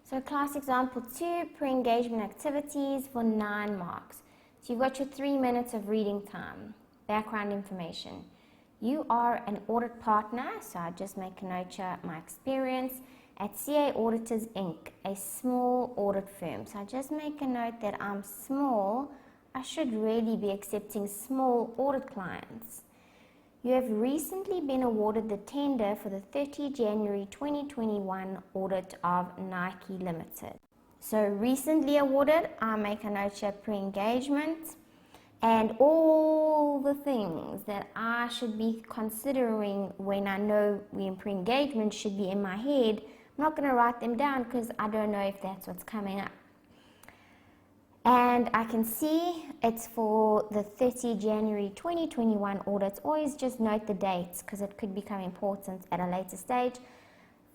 So class example 2, pre-engagement activities for 9 marks. So you've got your 3 minutes of reading time. Background information. You are an audit partner, so I just make a note here, my experience at CA Auditors Inc., a small audit firm. So I just make a note that I'm small. I should really be accepting small audit clients. You have recently been awarded the tender for the 30 January 2021 audit of Nike Limited. So recently awarded, I make a note here, pre-engagement, and all the things that I should be considering when I know we're in pre-engagement should be in my head. I'm not going to write them down because I don't know if that's what's coming up. And I can see it's for the 30 January 2021 audits. Always just note the dates because it could become important at a later stage.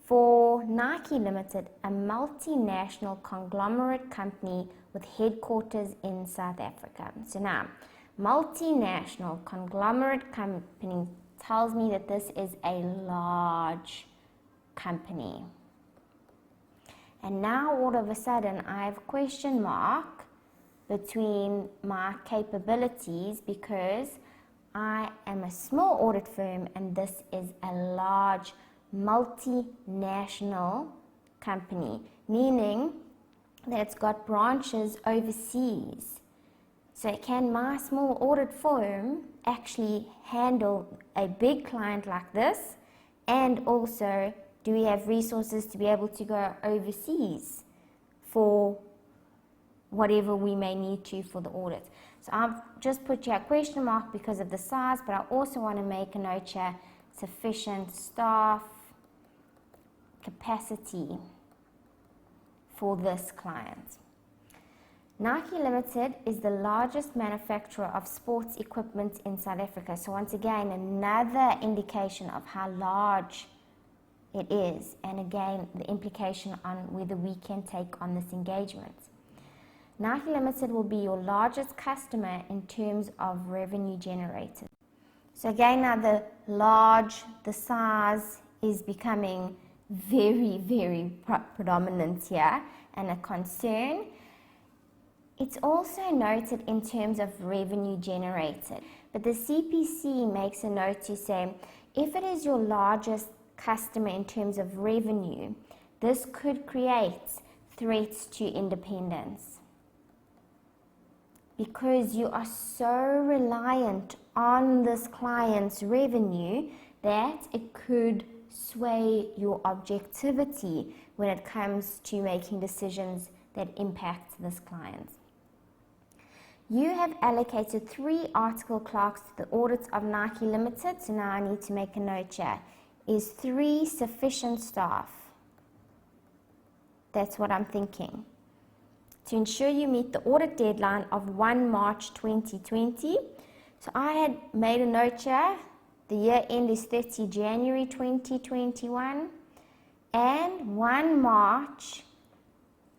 For Nike Limited, a multinational conglomerate company with headquarters in South Africa. So now, multinational conglomerate company tells me that this is a large company. And now all of a sudden I have a question mark between my capabilities because I am a small audit firm and this is a large multinational company, meaning that it's got branches overseas. So can my small audit firm actually handle a big client like this? And also, do we have resources to be able to go overseas for whatever we may need to for the audit? So I've just put here a question mark because of the size, but I also want to make a note here, sufficient staff capacity for this client. Nike Limited is the largest manufacturer of sports equipment in South Africa. So once again, another indication of how large it is, and again, the implication on whether we can take on this engagement. Nike Limited will be your largest customer in terms of revenue generated. So again, now the size is becoming very, very predominant here and a concern. It's also noted in terms of revenue generated, but the CPC makes a note to say, if it is your largest customer in terms of revenue, this could create threats to independence because you are so reliant on this client's revenue that it could sway your objectivity when it comes to making decisions that impact this client. You have allocated 3 article clerks to the audit of Nike Limited, so now I need to make a note here. Is 3 sufficient staff? That's what I'm thinking. To ensure you meet the audit deadline of 1 March 2020. So I had made a note here. The year end is 30 January 2021 and 1 March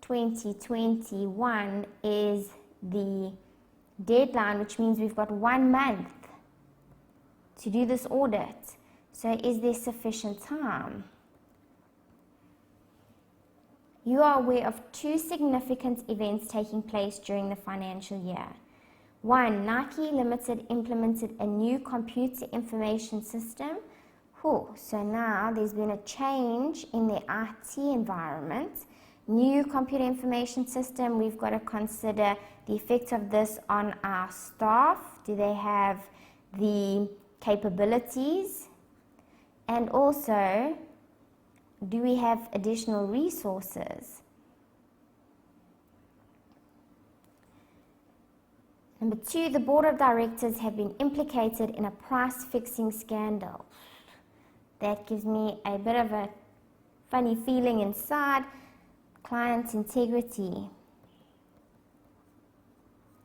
2021 is the deadline, which means we've got 1 month to do this audit. So is there sufficient time? You are aware of 2 significant events taking place during the financial year. 1, Nike Limited implemented a new computer information system. So now there's been a change in the IT environment. New computer information system, we've got to consider the effect of this on our staff. Do they have the capabilities? And also, do we have additional resources? Number 2, the board of directors have been implicated in a price fixing scandal. That gives me a bit of a funny feeling inside. Client integrity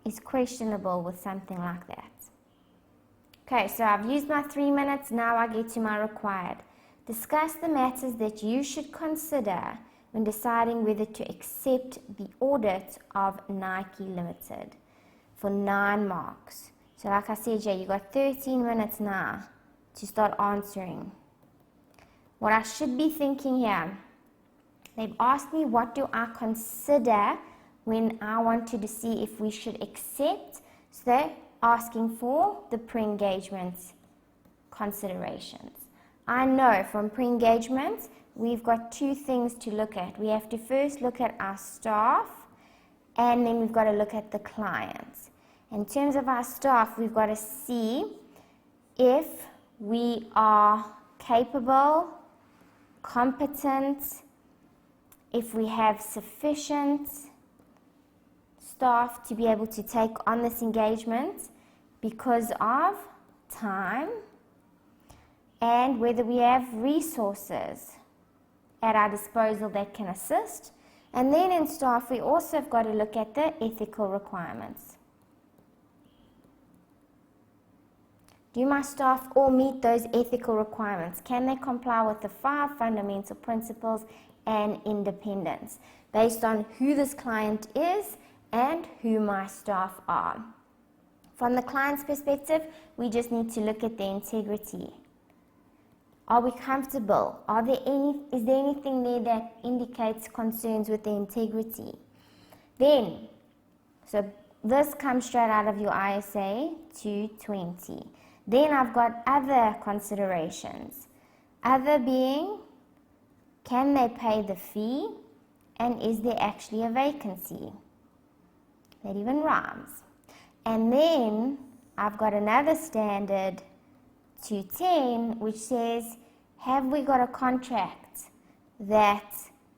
is questionable with something like that. Okay, so I've used my 3 minutes, now I get to my required. Discuss the matters that you should consider when deciding whether to accept the audit of Nike Limited for 9 marks. So like I said, you got 13 minutes now to start answering. What I should be thinking here They've asked me what do I consider when I wanted to see if we should accept. So they're asking for the pre-engagement considerations. I know from pre-engagement, we've got two things to look at. We have to first look at our staff, and then we've got to look at the clients. In terms of our staff, we've got to see if we are capable, competent, if we have sufficient staff to be able to take on this engagement because of time, and whether we have resources at our disposal that can assist. And then in staff, we also have got to look at the ethical requirements. Do my staff all meet those ethical requirements? Can they comply with the 5 fundamental principles and independence based on who this client is and who my staff are? From the client's perspective, we just need to look at the integrity. Are we comfortable? Is there anything there that indicates concerns with the integrity? Then, so this comes straight out of your ISA 220. Then I've got other considerations. Other being, can they pay the fee? And is there actually a vacancy? That even rhymes. And then I've got another standard 210, which says, have we got a contract that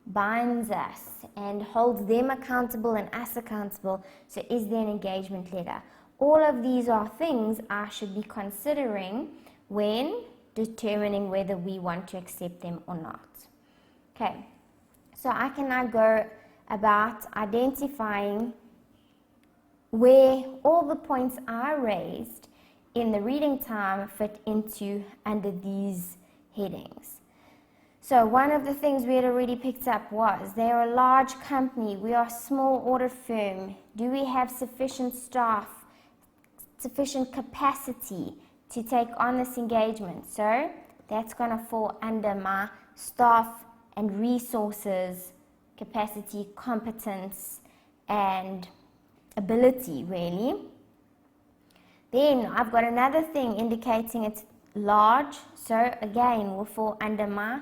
binds us and holds them accountable and us accountable? So is there an engagement letter? All of these are things I should be considering when determining whether we want to accept them or not. Okay, so I can now go about identifying where all the points I raised in the reading time fit into under these headings. So one of the things we had already picked up was they're a large company, we are a small audit firm. Do we have sufficient staff, sufficient capacity to take on this engagement? So that's going to fall under my staff and resources, capacity, competence, and ability, really. Then I've got another thing indicating it's large, so again will fall under my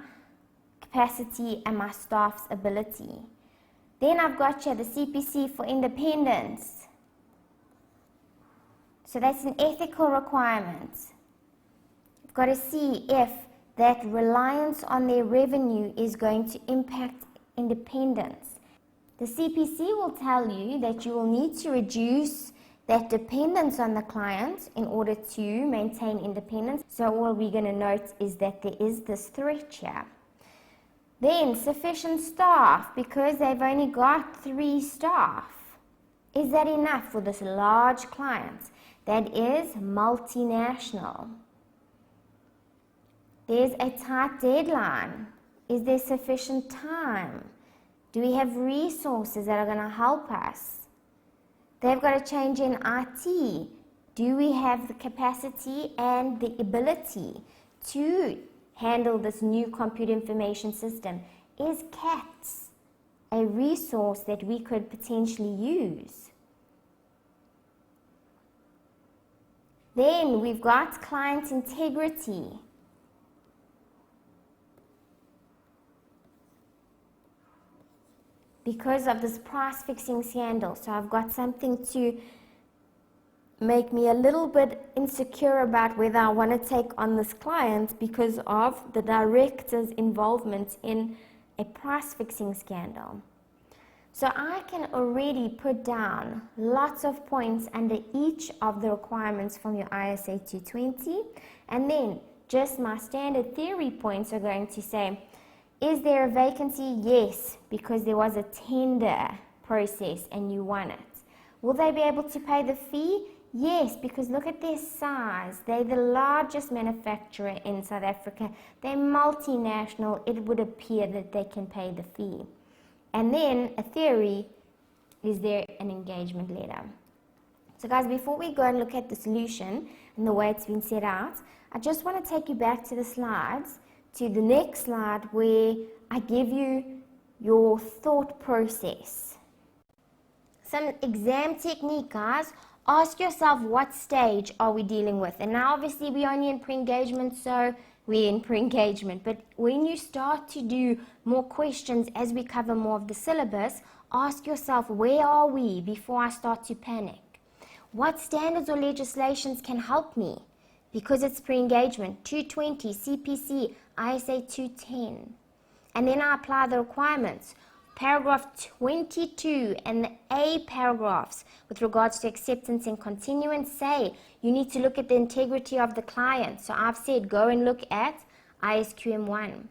capacity and my staff's ability. Then I've got here the CPC for independence. So that's an ethical requirement. You've got to see if that reliance on their revenue is going to impact independence. The CPC will tell you that you will need to reduce that dependence on the client in order to maintain independence. So all we're going to note is that there is this threat here. Then sufficient staff, because they've only got 3 staff. Is that enough for this large client that is multinational? There's a tight deadline. Is there sufficient time? Do we have resources that are going to help us? They've got to change in IT. Do we have the capacity and the ability to handle this new computer information system? Is CATS a resource that we could potentially use? Then we've got client integrity. Because of this price fixing scandal. So I've got something to make me a little bit insecure about whether I want to take on this client because of the director's involvement in a price fixing scandal. So I can already put down lots of points under each of the requirements from your ISA 220, and then just my standard theory points are going to say, is there a vacancy? Yes, because there was a tender process and you won it. Will they be able to pay the fee? Yes, because look at their size. They're the largest manufacturer in South Africa. They're multinational. It would appear that they can pay the fee. And then a theory, is there an engagement letter? So guys, before we go and look at the solution and the way it's been set out, I just want to take you back to the slides, to the next slide where I give you your thought process. Some exam technique, guys. Ask yourself, what stage are we dealing with? And now obviously we're only in pre-engagement, so we're in pre-engagement. But when you start to do more questions as we cover more of the syllabus, ask yourself, where are we before I start to panic? What standards or legislations can help me? Because it's pre-engagement, 220, CPC, ISA 210. And then I apply the requirements. Paragraph 22 and the A paragraphs with regards to acceptance and continuance say you need to look at the integrity of the client. So I've said go and look at ISQM1.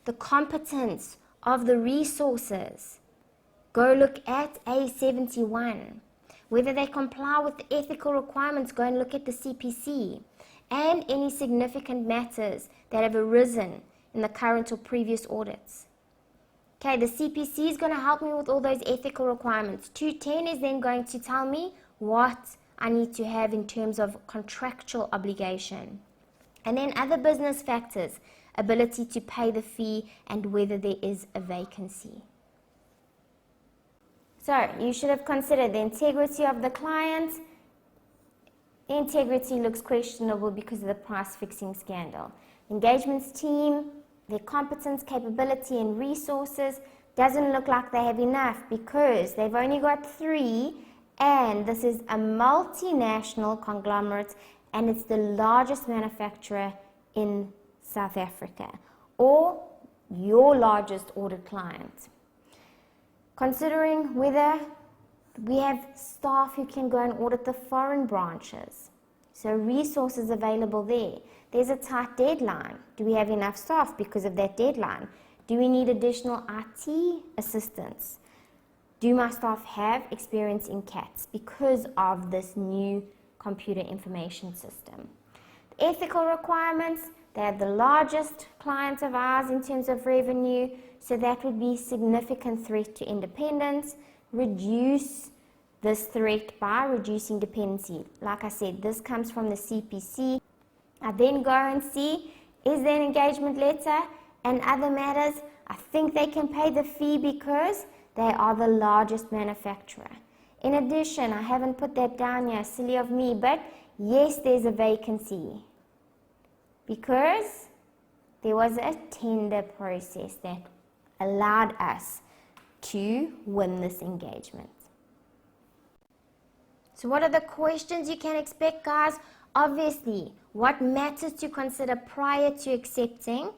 The competence of the resources. Go look at A71. Whether they comply with the ethical requirements, go and look at the CPC. And any significant matters that have arisen in the current or previous audits. Okay, the CPC is going to help me with all those ethical requirements. 210 is then going to tell me what I need to have in terms of contractual obligation. And then other business factors, ability to pay the fee and whether there is a vacancy. So you should have considered the integrity of the client. Integrity looks questionable because of the price fixing scandal. Engagements team, their competence, capability and resources doesn't look like they have enough because they've only got 3 and this is a multinational conglomerate and it's the largest manufacturer in South Africa or your largest audit client. Considering whether we have staff who can go and audit the foreign branches, so resources available there. There's a tight deadline. Do we have enough staff because of that deadline? Do we need additional IT assistance? Do my staff have experience in CATS because of this new computer information system? The ethical requirements, they are the largest clients of ours in terms of revenue, so that would be significant threat to independence. Reduce this threat by reducing dependency. Like I said, this comes from the CPC. I then go and see, is there an engagement letter and other matters? I think they can pay the fee because they are the largest manufacturer. In addition, I haven't put that down here, silly of me, but yes, there's a vacancy because there was a tender process that allowed us to win this engagement. So what are the questions you can expect, guys? Obviously, what matters to consider prior to accepting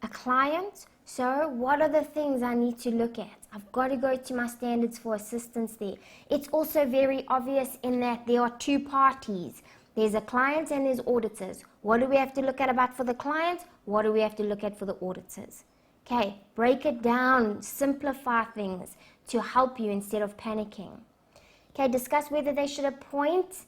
a client? So what are the things I need to look at? I've got to go to my standards for assistance there. It's also very obvious in that there are 2 parties. There's a client and there's auditors. What do we have to look at about for the client? What do we have to look at for the auditors? Okay, break it down, simplify things to help you instead of panicking. Okay, discuss whether they should appoint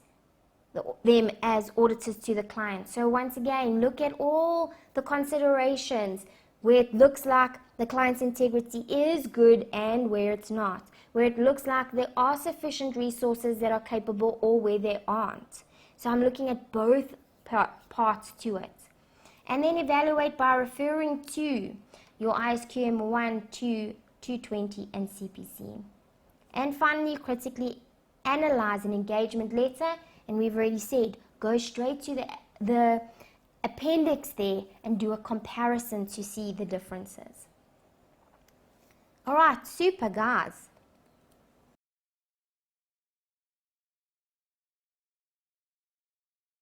them as auditors to the client. So once again, look at all the considerations where it looks like the client's integrity is good and where it's not. Where it looks like there are sufficient resources that are capable or where there aren't. So I'm looking at both parts to it. And then evaluate by referring to your ISQM 1, 2, 220 and CPC. And finally, critically analyze an engagement letter, and we've already said go straight to the appendix there and do a comparison to see the differences. Alright, super guys.